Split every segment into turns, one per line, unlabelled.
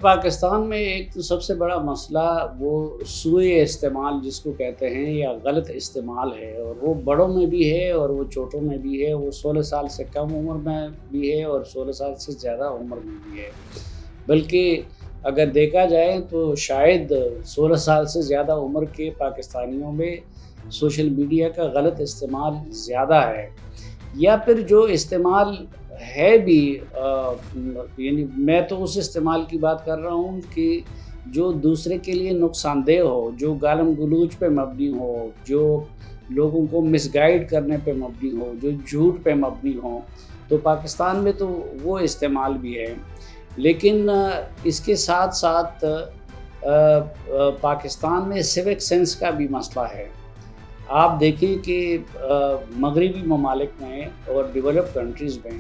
پاکستان میں ایک تو سب سے بڑا مسئلہ وہ سوئے استعمال جس کو کہتے ہیں یا غلط استعمال ہے، اور وہ بڑوں میں بھی ہے اور وہ چھوٹوں میں بھی ہے، وہ 16 سال سے کم عمر میں بھی ہے اور 16 سال سے زیادہ عمر میں بھی ہے۔ بلکہ اگر دیکھا جائے تو شاید 16 سال سے زیادہ عمر کے پاکستانیوں میں سوشل میڈیا کا غلط استعمال زیادہ ہے، یا پھر جو استعمال ہے بھی یعنی میں تو اس استعمال کی بات کر رہا ہوں کہ جو دوسرے کے لیے نقصان دہ ہو، جو گالم گلوچ پہ مبنی ہو، جو لوگوں کو مس گائیڈ کرنے پہ مبنی ہو، جو جھوٹ پہ مبنی ہو، تو پاکستان میں تو وہ استعمال بھی ہے۔ لیکن اس کے ساتھ ساتھ پاکستان میں سیوک سینس کا بھی مسئلہ ہے۔ آپ دیکھیں کہ مغربی ممالک میں اور ڈیولپ کنٹریز میں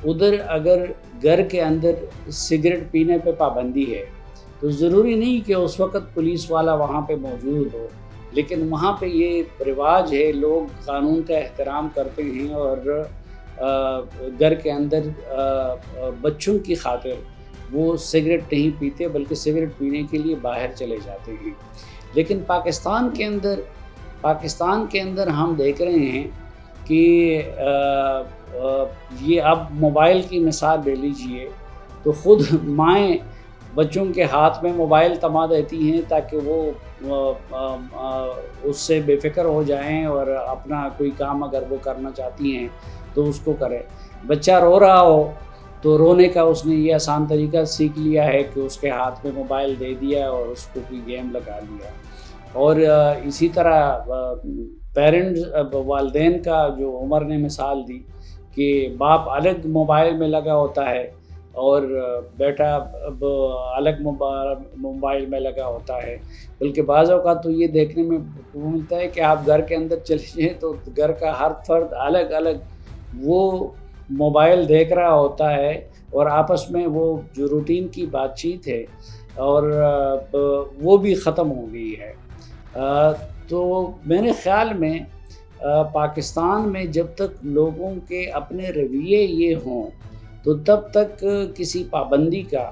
ادھر اگر گھر کے اندر سگریٹ پینے پہ پابندی ہے تو ضروری نہیں کہ اس وقت پولیس والا وہاں پہ موجود ہو، لیکن وہاں پہ یہ رواج ہے، لوگ قانون کا احترام کرتے ہیں اور گھر کے اندر بچوں کی خاطر وہ سگریٹ نہیں پیتے بلکہ سگریٹ پینے کے لیے باہر چلے جاتے ہیں۔ لیکن پاکستان کے اندر ہم دیکھ رہے ہیں کہ یہ اب موبائل کی مثال لے لیجئے تو خود مائیں بچوں کے ہاتھ میں موبائل تھما دیتی ہیں تاکہ وہ اس سے بے فکر ہو جائیں اور اپنا کوئی کام اگر وہ کرنا چاہتی ہیں تو اس کو کریں۔ بچہ رو رہا ہو تو رونے کا اس نے یہ آسان طریقہ سیکھ لیا ہے کہ اس کے ہاتھ میں موبائل دے دیا اور اس کو کوئی گیم لگا لیا۔ اور اسی طرح پیرنٹس والدین کا جو عمر نے مثال دی کہ باپ الگ موبائل میں لگا ہوتا ہے اور بیٹا الگ موبائل میں لگا ہوتا ہے، بلکہ بعض اوقات تو یہ دیکھنے میں ملتا ہے کہ آپ گھر کے اندر چلے جائیں تو گھر کا ہر فرد الگ الگ وہ موبائل دیکھ رہا ہوتا ہے اور آپس میں وہ جو روٹین کی بات چیت ہے اور وہ بھی ختم ہو گئی ہے۔ تو میرے خیال میں پاکستان میں جب تک لوگوں کے اپنے رویے یہ ہوں تو تب تک کسی پابندی کا،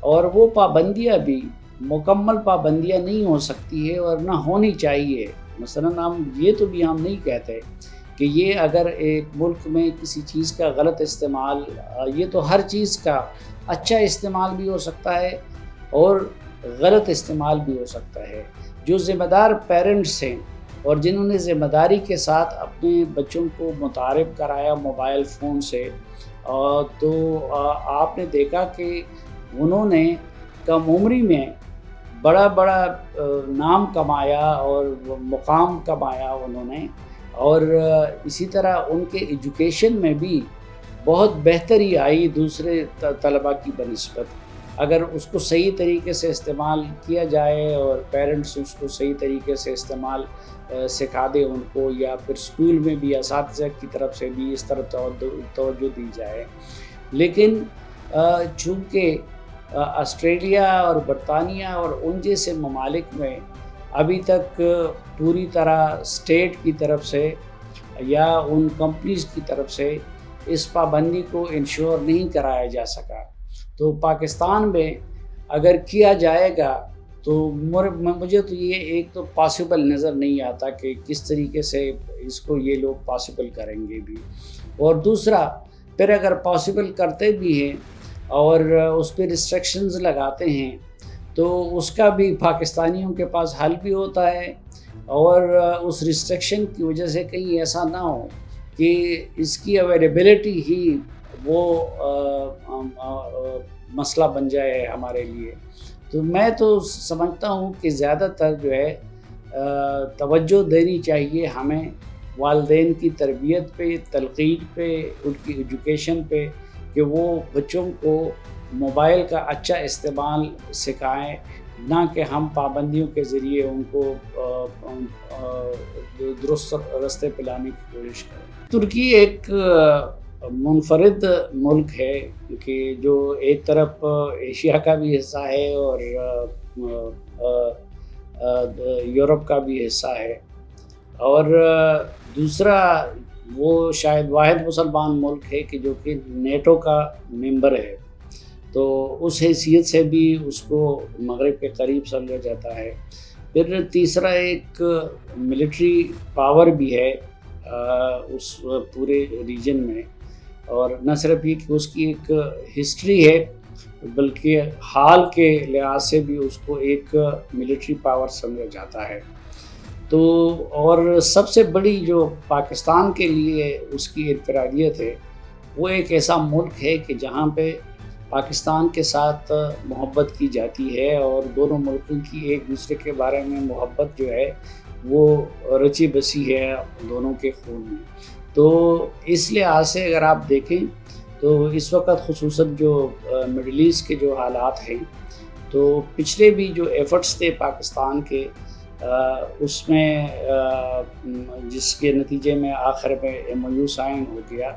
اور وہ پابندیاں بھی مکمل پابندیاں نہیں ہو سکتی ہے اور نہ ہونی چاہیے۔ مثلا ہم یہ تو بھی ہم نہیں کہتے کہ یہ اگر ایک ملک میں کسی چیز کا غلط استعمال، یہ تو ہر چیز کا اچھا استعمال بھی ہو سکتا ہے اور غلط استعمال بھی ہو سکتا ہے۔ جو ذمہ دار پیرنٹس ہیں اور جنہوں نے ذمہ داری کے ساتھ اپنے بچوں کو متعارف کرایا موبائل فون سے، تو آپ نے دیکھا کہ انہوں نے کم عمری میں بڑا بڑا نام کمایا اور مقام کمایا انہوں نے، اور اسی طرح ان کے ایجوکیشن میں بھی بہت بہتری آئی دوسرے طلباء کی بنسبت، اگر اس کو صحیح طریقے سے استعمال کیا جائے اور پیرنٹس اس کو صحیح طریقے سے استعمال سکھا دے ان کو، یا پھر اسکول میں بھی اساتذہ کی طرف سے بھی اس طرح توجہ دی جائے۔ لیکن چونکہ آسٹریلیا اور برطانیہ اور ان جیسے ممالک میں ابھی تک پوری طرح اسٹیٹ کی طرف سے یا ان کمپنیز کی طرف سے اس پابندی کو انشور نہیں کرایا جا سکا، تو پاکستان میں اگر کیا جائے گا تو مجھے تو یہ ایک تو پاسبل نظر نہیں آتا کہ کس طریقے سے اس کو یہ لوگ پاسبل کریں گے بھی، اور دوسرا پھر اگر پاسبل کرتے بھی ہیں اور اس پہ ریسٹرکشنز لگاتے ہیں تو اس کا بھی پاکستانیوں کے پاس حل بھی ہوتا ہے، اور اس ریسٹرکشن کی وجہ سے کہیں ایسا نہ ہو کہ اس کی اویلیبلٹی ہی وہ مسئلہ بن جائے ہمارے لیے۔ تو میں تو سمجھتا ہوں کہ زیادہ تر جو ہے توجہ دینی چاہیے ہمیں والدین کی تربیت پہ، تلقین پہ، ان کی ایجوکیشن پہ، کہ وہ بچوں کو موبائل کا اچھا استعمال سکھائیں، نہ کہ ہم پابندیوں کے ذریعے ان کو درست راستے پہ لانے کی کوشش کریں۔ ترکی ایک منفرد ملک ہے کہ جو ایک طرف ایشیا کا بھی حصہ ہے اور یورپ کا بھی حصہ ہے، اور دوسرا وہ شاید واحد مسلمان ملک ہے کہ جو کہ نیٹو کا ممبر ہے۔ تو اس حیثیت سے بھی اس کو مغرب کے قریب سمجھا جاتا ہے۔ پھر تیسرا ایک ملٹری پاور بھی ہے اس پورے ریجن میں، اور نہ صرف یہ کہ اس کی ایک ہسٹری ہے بلکہ حال کے لحاظ سے بھی اس کو ایک ملٹری پاور سمجھا جاتا ہے۔ تو اور سب سے بڑی جو پاکستان کے لیے اس کی انفرادیت ہے، وہ ایک ایسا ملک ہے کہ جہاں پہ پاکستان کے ساتھ محبت کی جاتی ہے، اور دونوں ملکوں کی ایک دوسرے کے بارے میں محبت جو ہے وہ رچی بسی ہے دونوں کے خون میں۔ تو اس لحاظ سے اگر آپ دیکھیں تو اس وقت خصوصاً جو مڈل ایسٹ کے جو حالات ہیں، تو پچھلے بھی جو ایفرٹس تھے پاکستان کے اس میں جس کے نتیجے میں آخر میں MOU سائن ہو گیا،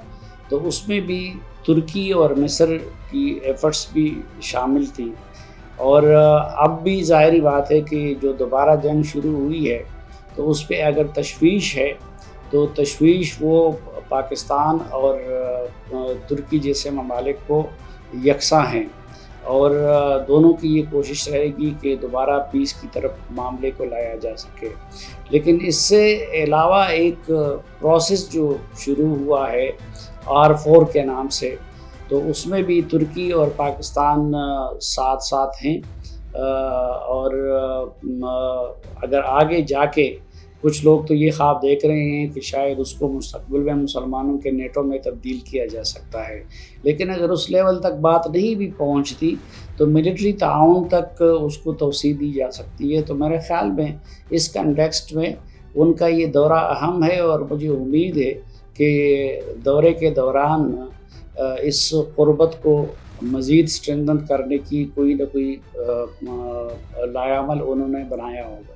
تو اس میں بھی ترکی اور مصر کی ایفرٹس بھی شامل تھیں، اور اب بھی ظاہری بات ہے کہ جو دوبارہ جنگ شروع ہوئی ہے تو اس پہ اگر تشویش ہے تو تشویش وہ پاکستان اور ترکی جیسے ممالک کو یکساں ہیں، اور دونوں کی یہ کوشش رہے گی کہ دوبارہ پیس کی طرف معاملے کو لایا جا سکے۔ لیکن اس سے علاوہ ایک پروسیس جو شروع ہوا ہے R4 کے نام سے، تو اس میں بھی ترکی اور پاکستان ساتھ ساتھ ہیں، اور اگر آگے جا کے کچھ لوگ تو یہ خواب دیکھ رہے ہیں کہ شاید اس کو مستقبل میں مسلمانوں کے نیٹو میں تبدیل کیا جا سکتا ہے، لیکن اگر اس لیول تک بات نہیں بھی پہنچتی تو ملٹری تعاون تک اس کو توسیع دی جا سکتی ہے۔ تو میرے خیال میں اس کنٹیکسٹ میں ان کا یہ دورہ اہم ہے، اور مجھے امید ہے کہ دورے کے دوران اس قربت کو مزید اسٹرینتھن کرنے کی کوئی نہ کوئی لائحہ عمل انہوں نے بنایا ہوگا۔